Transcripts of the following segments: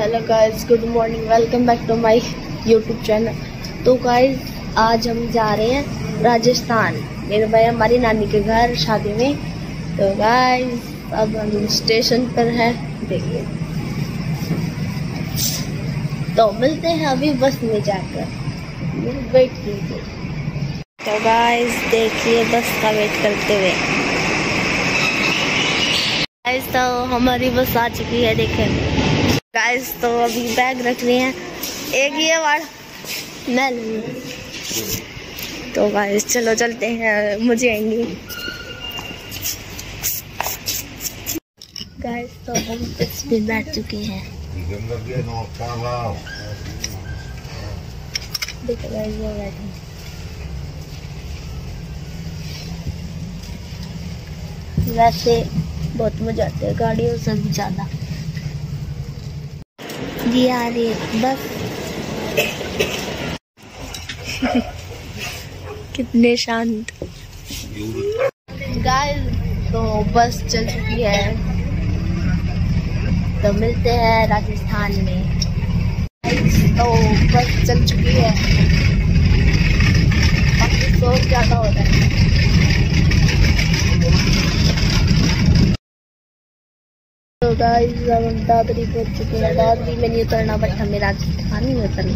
Hello guys, good morning, welcome back to my YouTube channel. तो guys आज हम जा रहे हैं राजस्थान, मेरे भाई हमारी नानी के घर शादी में। तो गाइस अब हम स्टेशन पर हैं, देखिए। तो मिलते हैं अभी बस में जाकर, वेट कीजिए। तो गाइस देखिए बस का वेट करते हुए गाइस, तो हमारी बस आ चुकी है। देखें गाइस, तो अभी बैग रख रहे हैं, एक ये वाला मैं लूँ। तो गाइस चलो चलते हैं, मुझे आएंगी गाइस। तो हम बस भी बैठ चुके हैं, देखो गाइस वो बैठे। वैसे बहुत मजा आता है गाड़ियों से भी ज्यादा। जी आ रही है बस। कितने शांत गाइस। तो बस चल चुकी है, तो मिलते हैं राजस्थान में। तो बस चल चुकी है, काफी शोर ज्यादा हो रहा है। तो गाइस अब हम दादरी पहुंच चुके हैं। दादरी में नहीं उतरना, बट हमें राजस्थान में उतरना।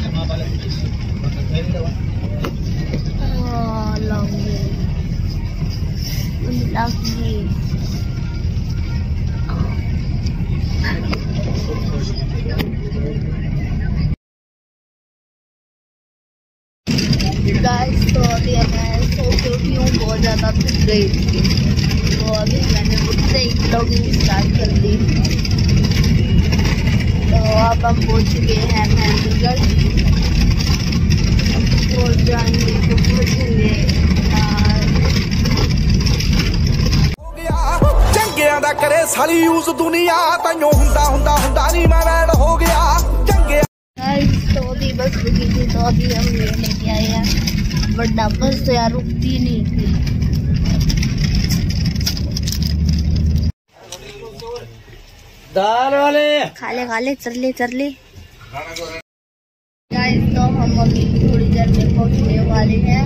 गाइस तो अभी मैं सो के उठी हूँ, बहुत ज़्यादा थक गई थी, तो अभी मैंने उठते ही ब्लॉगिंग स्टार्ट कर दी। तो अब हम पहुँच चुके हैं महेंद्रगढ़, और जाएंगे तो पहुँचेंगे चंगिया दा करे साली यूज दुनिया ताइयों हुंदा हुंदा हुंदा नहीं मैं वैड हो गया चंगे। तो अभी बस रुकी थी, तो अभी हम ये लेके आए हैं, वरना बस तो यार रुकती नहीं थी। दाल वाले खाले चल ले। गाइस तो हम अभी थोड़ी देर में पहुंचने वाले हैं,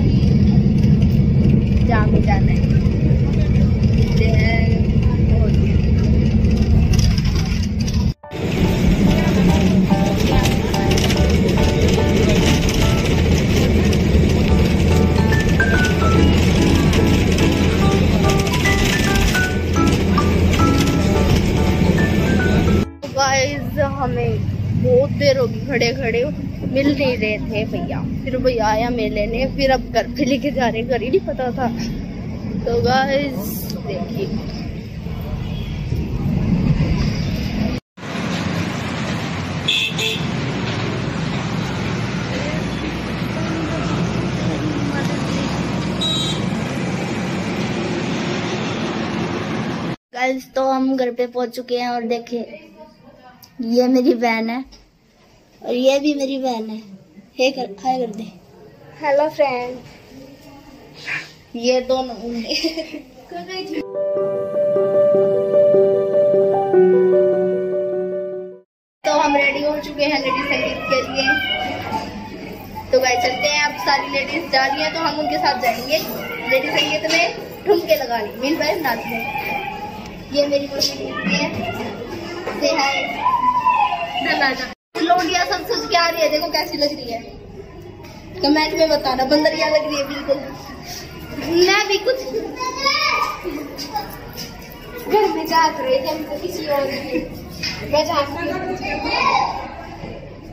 जहाँ पे जाना है। देखते हैं हमें बहुत देर होगी खड़े खड़े, मिल नहीं रहे थे भैया। फिर भैया आया मेरे लेने, फिर अब घर पे लेके जा रहे, घर ही नहीं पता था। तो गाइस देखिए गाइस, तो हम घर पे पहुंच चुके हैं, और देखिए ये मेरी बहन है और ये भी मेरी बहन है। हाय कर दे। Hello friend. ये दोनों तो हम रेडी हो चुके हैं लेडी संगीत के लिए। तो गाइस चलते हैं, अब सारी लेडीज जा रही हैं तो हम उनके साथ जाएंगे लेडी संगीत में ठुमके लगाने, मिल भाई नाचने। ये मेरी मम्मी है, से हाय। लोडिया सब सज के आ रही है, देखो कैसी लग रही है, कमेंट में बताना। बंदरिया लग रही है बिल्कुल। मैं भी कुछ घर में जाग रही थी, हमको किसी और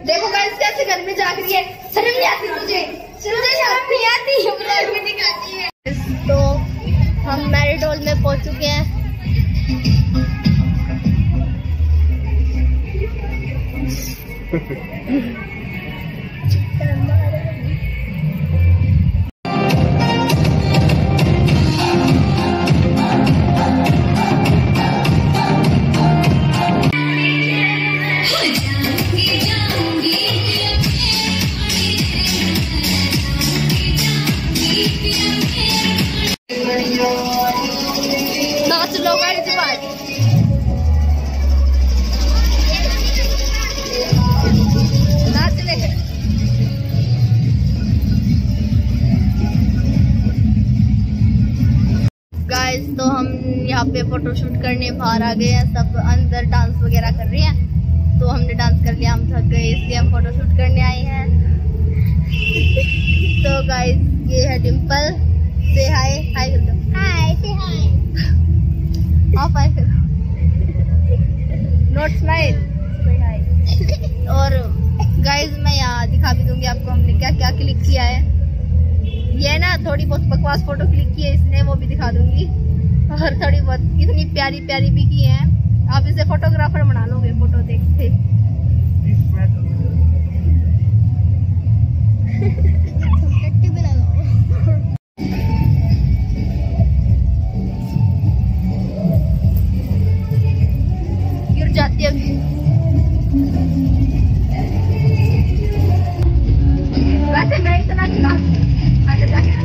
देखो गाइस कैसे घर में जाग रही है। शर्म नहीं आती तुझे? नहीं आती ब्लॉग में दिखाती है। तो हम मैरिड हॉल में पहुंच चुके हैं। नाच लो गाइस। फोटो शूट करने बाहर आ गए हैं, सब अंदर डांस वगैरह कर रहे हैं, तो हमने डांस कर लिया, हम थक गए इसलिए हम फोटो शूट करने आए हैं। तो गाइस ये है डिम्पल, से हाय, हाय कर दो, हाय से हाय, आप हाय करो, नॉट स्माइल, हाय। और गाइस मैं यहाँ दिखा भी दूंगी आपको हमने क्या क्या क्लिक किया है। ये ना थोड़ी बहुत बकवास फोटो क्लिक की है इसने, वो भी दिखा दूंगी, और थोड़ी बहुत इतनी प्यारी प्यारी भी की है, आप इसे फोटोग्राफर बना लोगे फोटो देखते। गिर जाती है वैसे मैं इतना चला आगे जाके।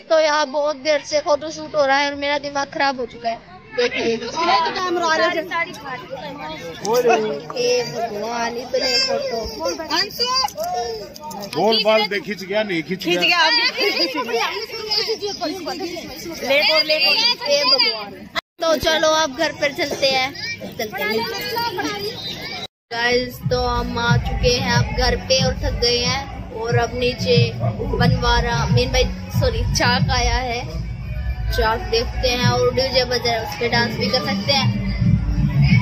तो यहाँ बहुत देर से फोटो शूट हो रहा है और मेरा दिमाग खराब हो चुका है, देखिए भगवान इतने फोटो बोल बाल दे खींच गया, नहीं खींच गया भगवान। तो चलो अब घर पर चलते हैं, गाइस। तो हम आ चुके हैं अब घर पे और थक गए हैं, और अब नीचे बनवारा मेन भाई सॉरी चाक आया है, चाक देखते हैं, और डीजे बजा है उस पे डांस भी कर सकते हैं।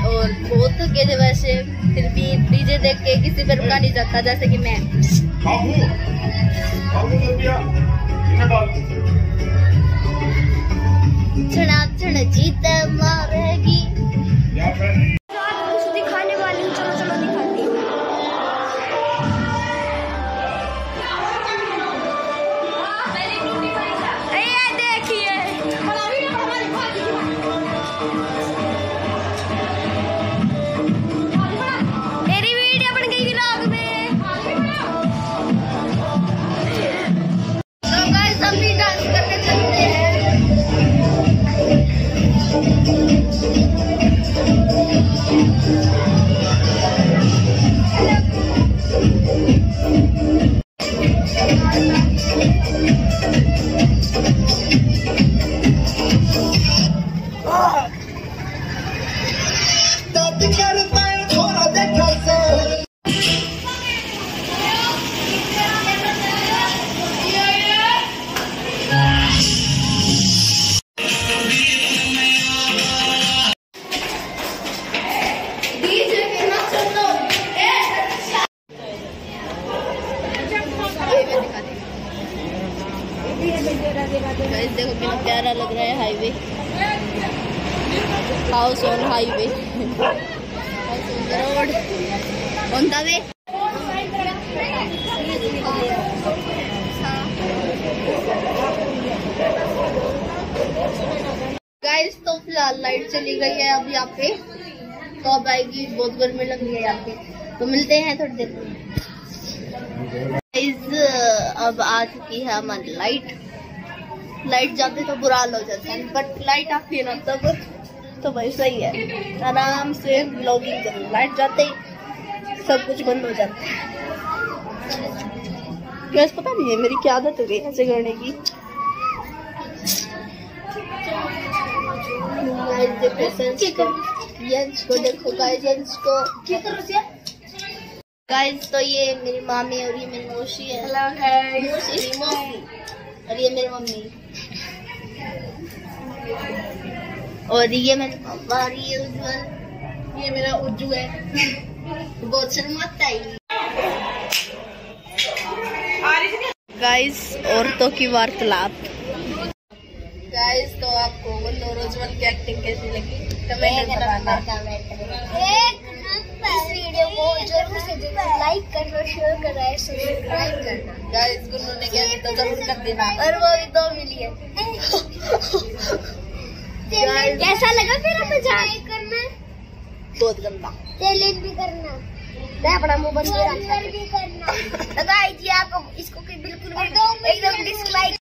और बहुत थके थे वैसे, फिर भी डीजे देख के किसी पे रुका नहीं जाता, जैसे कि मैं। छड़ा छड़ा जीत मारेगी दिखाने वाली हूँ, चलो चलो दिखाती हूँ। देखो कितना प्यारा लग रहा है highway, house on highway, house on the road, on the way. Guys तो फिलहाल लाइट चली गई है अब यहाँ पे, तो अब आएगी, बहुत गर्मी लग रही है यहाँ पे, तो मिलते हैं थोड़ी देर में। अब आ चुकी है हमारी लाइट जाते तो बुरा हाल हो जाता है, बट लाइट आती है ना तब तो भाई सही है, आराम से व्लॉगिंग करो, लाइट जाते ही सब कुछ बंद हो जाता है। वैसे पता नहीं है मेरी क्या आदत हो गई ऐसे करने की। यंश को देखो गाइस, यंश को गाइस, तो ये मेरी मामी और ये मेरी मौसी है, मौसी और ये मेरी मम्मी, और ये मेरे पापा, और ये मेरा उज्जू है, बहुत शर्माता है। गाइस औरतों की वार्तालाप। गाइस तो आपको रोजमल की एक्टिंग कैसी लगी कमेंट में बताना। इस वीडियो को जरूर से लाइक करना, शेयर करना, सब्सक्राइब करना। गाइस गुन्नू ने क्या तो जरूर कर देना, और वो भी 2 मिलियन। कैसा लगा फिर हमें जाए करना? बहुत गंदा चैलेंज भी करना, मैं अपना मुंह बंद भी करना। तो गाइस जी आप इसको बिल्कुल एकदम डिसलाइक